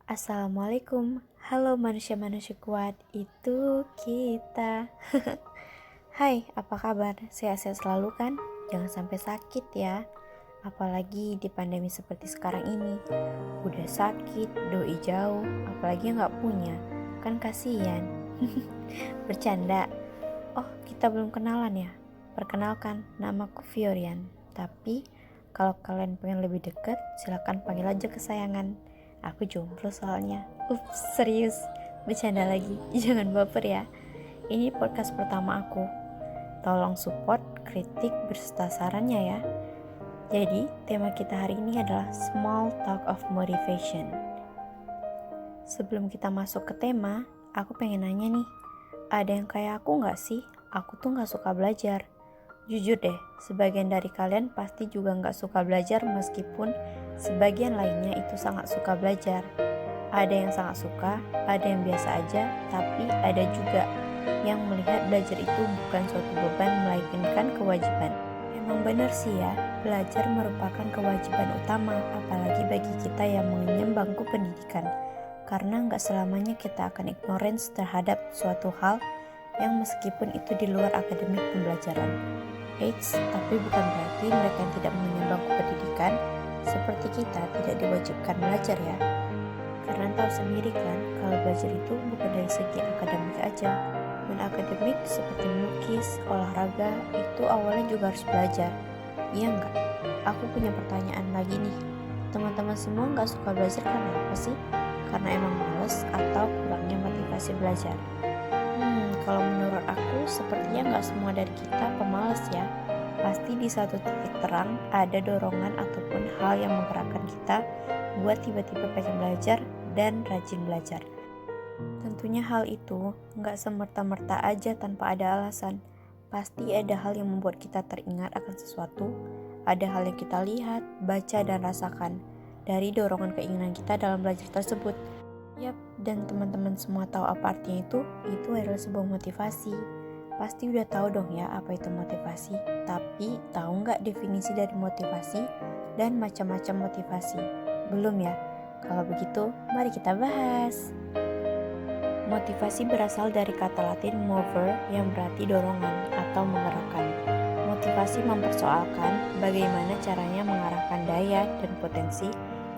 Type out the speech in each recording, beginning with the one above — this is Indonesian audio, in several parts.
Assalamualaikum, halo manusia-manusia kuat, itu kita. Hai, apa kabar? Sehat-sehat selalu kan? Jangan sampai sakit ya. Apalagi di pandemi seperti sekarang ini. Udah sakit, doi jauh, apalagi yang gak punya. Kan kasihan. Bercanda. Oh, kita belum kenalan ya? Perkenalkan, namaku Fiorian. Tapi, kalau kalian pengen lebih dekat, silakan panggil aja kesayangan. Aku jomblo soalnya. Ups, serius. Bercanda lagi. Jangan baper ya. Ini podcast pertama aku. Tolong support, kritik, berserta sarannya ya. Jadi, tema kita hari ini adalah Small Talk of Motivation. Sebelum kita masuk ke tema, aku pengen nanya nih. Ada yang kayak aku gak sih? Aku tuh gak suka belajar. Jujur deh, sebagian dari kalian pasti juga gak suka belajar meskipun sebagian lainnya itu sangat suka belajar. Ada yang sangat suka, ada yang biasa aja, tapi ada juga yang melihat belajar itu bukan suatu beban melainkan kewajiban. Emang bener sih ya, belajar merupakan kewajiban utama, apalagi bagi kita yang mengenyam bangku pendidikan. Karena gak selamanya kita akan ignorance terhadap suatu hal yang meskipun itu di luar akademik pembelajaran. Eits, tapi bukan berarti mereka yang tidak mengenyam bangku pendidikan seperti kita tidak diwajibkan belajar ya. Karena tahu sendiri kan, kalau belajar itu bukan dari segi akademik aja. Non-akademik seperti melukis, olahraga, itu awalnya juga harus belajar. Iya enggak? Aku punya pertanyaan lagi nih. Teman-teman semua nggak suka belajar karena apa sih? Karena emang males atau kurangnya motivasi belajar? Kalau menurut aku sepertinya nggak semua dari kita pemalas ya. Pasti di satu titik terang ada dorongan ataupun hal yang menggerakkan kita buat tiba-tiba pengen belajar dan rajin belajar. Tentunya hal itu nggak semerta-merta aja tanpa ada alasan. Pasti ada hal yang membuat kita teringat akan sesuatu. Ada hal yang kita lihat, baca, dan rasakan dari dorongan keinginan kita dalam belajar tersebut. Yap, dan teman-teman semua tahu apa artinya itu adalah sebuah motivasi. Pasti udah tahu dong ya apa itu motivasi. Tapi tahu nggak definisi dari motivasi dan macam-macam motivasi? Belum ya? Kalau begitu, mari kita bahas. Motivasi berasal dari kata Latin mover yang berarti dorongan atau menggerakkan. Motivasi mempersoalkan bagaimana caranya mengarahkan daya dan potensi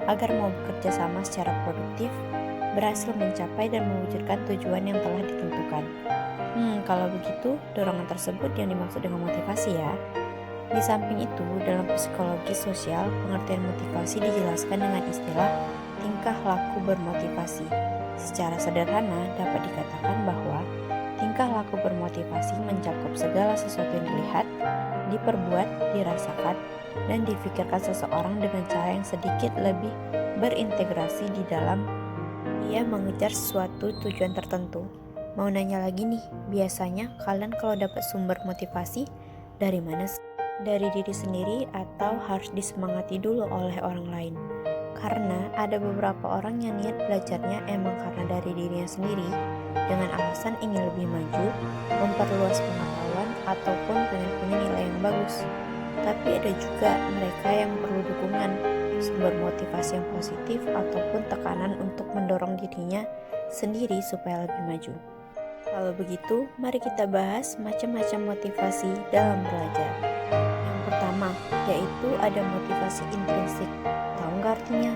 agar mau bekerja sama secara produktif, berhasil mencapai dan mewujudkan tujuan yang telah ditentukan. Kalau begitu, dorongan tersebut yang dimaksud dengan motivasi ya. Di samping itu, dalam psikologi sosial, pengertian motivasi dijelaskan dengan istilah tingkah laku bermotivasi. Secara sederhana, dapat dikatakan bahwa tingkah laku bermotivasi mencakup segala sesuatu yang dilihat, diperbuat, dirasakan, dan difikirkan seseorang dengan cara yang sedikit lebih berintegrasi di dalam ia mengejar suatu tujuan tertentu. Mau nanya lagi nih, biasanya kalian kalau dapat sumber motivasi dari mana sih? Dari diri sendiri atau harus disemangati dulu oleh orang lain? Karena ada beberapa orang yang niat belajarnya emang karena dari dirinya sendiri, dengan alasan ingin lebih maju, memperluas pengetahuan, ataupun pengen punya nilai yang bagus. Tapi ada juga mereka yang perlu dukungan, sumber motivasi yang positif ataupun tekanan untuk mendorong dirinya sendiri supaya lebih maju. Kalau begitu, mari kita bahas macam-macam motivasi dalam belajar. Yang pertama, yaitu ada motivasi intrinsik. Tahu nggak artinya?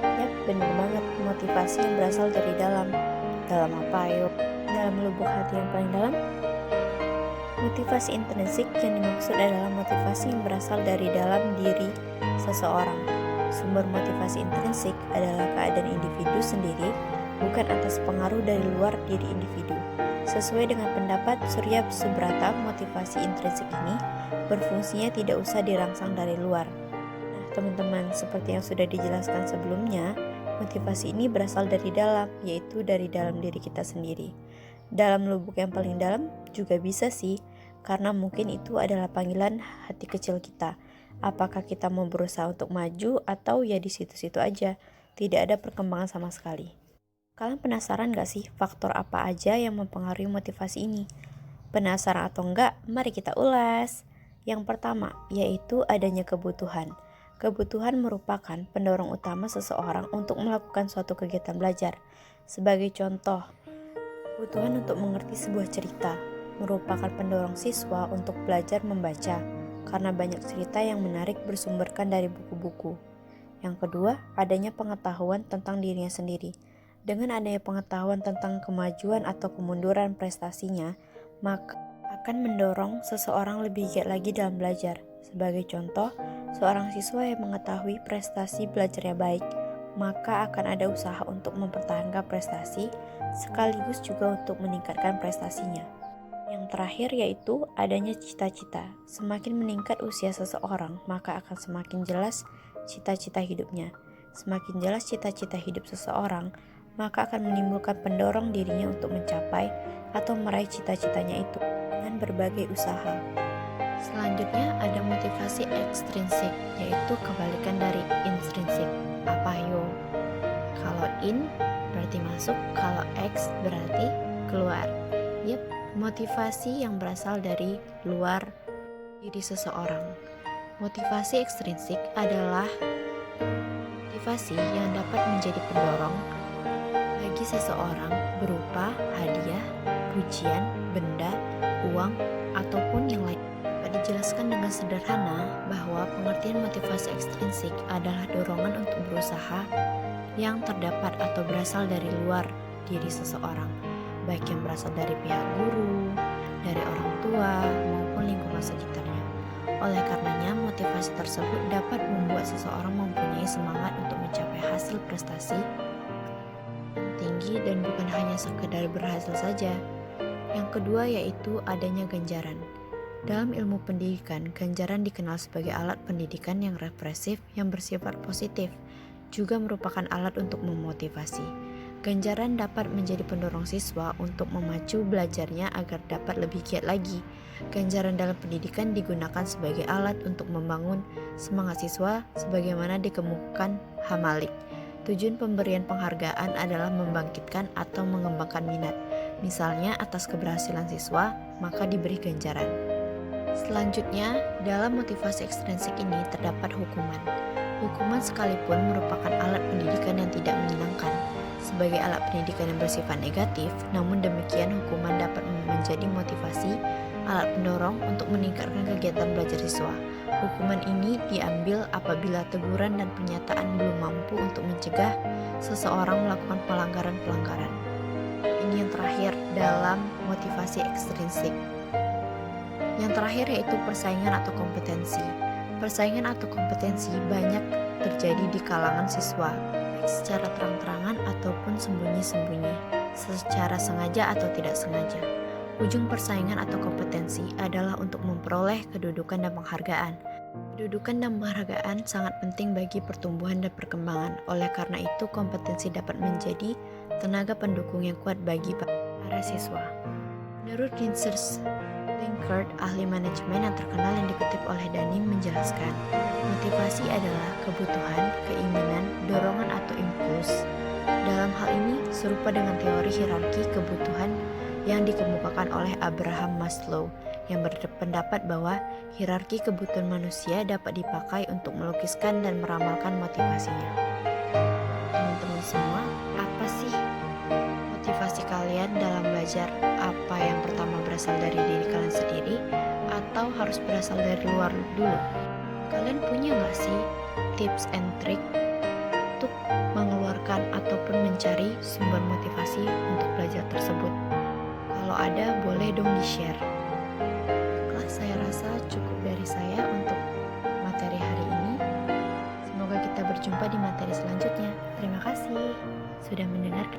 Yap, benar banget, motivasi yang berasal dari dalam. Dalam apa ayo? Dalam lubuk hati yang paling dalam? Motivasi intrinsik yang dimaksud adalah motivasi yang berasal dari dalam diri seseorang. Sumber motivasi intrinsik adalah keadaan individu sendiri, bukan atas pengaruh dari luar diri individu. Sesuai dengan pendapat Surya Subrata, motivasi intrinsik ini berfungsinya tidak usah dirangsang dari luar. Nah, teman-teman, seperti yang sudah dijelaskan sebelumnya, motivasi ini berasal dari dalam, yaitu dari dalam diri kita sendiri. Dalam lubuk yang paling dalam juga bisa sih, karena mungkin itu adalah panggilan hati kecil kita. Apakah kita mau berusaha untuk maju atau ya di situ-situ aja, tidak ada perkembangan sama sekali. Kalian penasaran gak sih faktor apa aja yang mempengaruhi motivasi ini? Penasaran atau enggak? Mari kita ulas. Yang pertama, yaitu adanya kebutuhan. Kebutuhan merupakan pendorong utama seseorang untuk melakukan suatu kegiatan belajar. Sebagai contoh, kebutuhan untuk mengerti sebuah cerita merupakan pendorong siswa untuk belajar membaca, karena banyak cerita yang menarik bersumberkan dari buku-buku. Yang kedua, adanya pengetahuan tentang dirinya sendiri. Dengan adanya pengetahuan tentang kemajuan atau kemunduran prestasinya, maka akan mendorong seseorang lebih giat lagi dalam belajar. Sebagai contoh, seorang siswa yang mengetahui prestasi belajarnya baik, maka akan ada usaha untuk mempertahankan prestasi, sekaligus juga untuk meningkatkan prestasinya. Yang terakhir yaitu adanya cita-cita. Semakin meningkat usia seseorang, maka akan semakin jelas cita-cita hidupnya. Semakin jelas cita-cita hidup seseorang, maka akan menimbulkan pendorong dirinya untuk mencapai atau meraih cita-citanya itu dengan berbagai usaha. Selanjutnya ada motivasi ekstrinsik, yaitu kebalikan dari intrinsik. Apa yo? Kalau in berarti masuk, kalau X berarti keluar. Yep, motivasi yang berasal dari luar diri seseorang. Motivasi ekstrinsik adalah motivasi yang dapat menjadi pendorong bagi seseorang berupa hadiah, pujian, benda, uang, ataupun yang lain. Dapat dijelaskan dengan sederhana bahwa pengertian motivasi ekstrinsik adalah dorongan untuk berusaha yang terdapat atau berasal dari luar diri seseorang, baik yang berasal dari pihak guru, dari orang tua, maupun lingkungan sekitarnya. Oleh karenanya, motivasi tersebut dapat membuat seseorang mempunyai semangat untuk mencapai hasil prestasi yang tinggi dan bukan hanya sekedar berhasil saja. Yang kedua yaitu adanya ganjaran. Dalam ilmu pendidikan, ganjaran dikenal sebagai alat pendidikan yang represif yang bersifat positif, juga merupakan alat untuk memotivasi. Ganjaran dapat menjadi pendorong siswa untuk memacu belajarnya agar dapat lebih giat lagi. Ganjaran dalam pendidikan digunakan sebagai alat untuk membangun semangat siswa sebagaimana dikemukakan Hamalik. Tujuan pemberian penghargaan adalah membangkitkan atau mengembangkan minat. Misalnya atas keberhasilan siswa, maka diberi ganjaran. Selanjutnya, dalam motivasi ekstrinsik ini terdapat hukuman. Hukuman sekalipun merupakan alat pendidikan yang tidak menyenangkan. Sebagai alat pendidikan yang bersifat negatif, namun demikian hukuman dapat menjadi motivasi, alat pendorong untuk meningkatkan kegiatan belajar siswa. Hukuman ini diambil apabila teguran dan pernyataan belum mampu untuk mencegah seseorang melakukan pelanggaran-pelanggaran. Ini yang terakhir dalam motivasi ekstrinsik. Yang terakhir yaitu persaingan atau kompetensi. Persaingan atau kompetensi banyak terjadi di kalangan siswa, baik secara terang-terangan ataupun sembunyi-sembunyi, secara sengaja atau tidak sengaja. Ujung persaingan atau kompetensi adalah untuk memperoleh kedudukan dan penghargaan. Kedudukan dan penghargaan sangat penting bagi pertumbuhan dan perkembangan. Oleh karena itu, kompetensi dapat menjadi tenaga pendukung yang kuat bagi para siswa. Menurut Linkert, ahli manajemen yang terkenal yang dikutip oleh Danin menjelaskan, motivasi adalah kebutuhan, keinginan, dorongan atau impuls. Dalam hal ini, serupa dengan teori hierarki kebutuhan yang dikemukakan oleh Abraham Maslow, yang berpendapat bahwa hierarki kebutuhan manusia dapat dipakai untuk melukiskan dan meramalkan motivasinya. Teman-teman semua, apa sih motivasi kalian dalam belajar? Apa yang pertama berasal dari diri kalian sendiri atau harus berasal dari luar dulu? Kalian punya gak sih tips and trick untuk mengeluarkan ataupun mencari sumber motivasi untuk belajar tersebut? Kalau ada, boleh dong di-share. Baiklah, saya rasa cukup dari saya untuk materi hari ini. Semoga kita berjumpa di materi selanjutnya. Terima kasih sudah mendengarkan.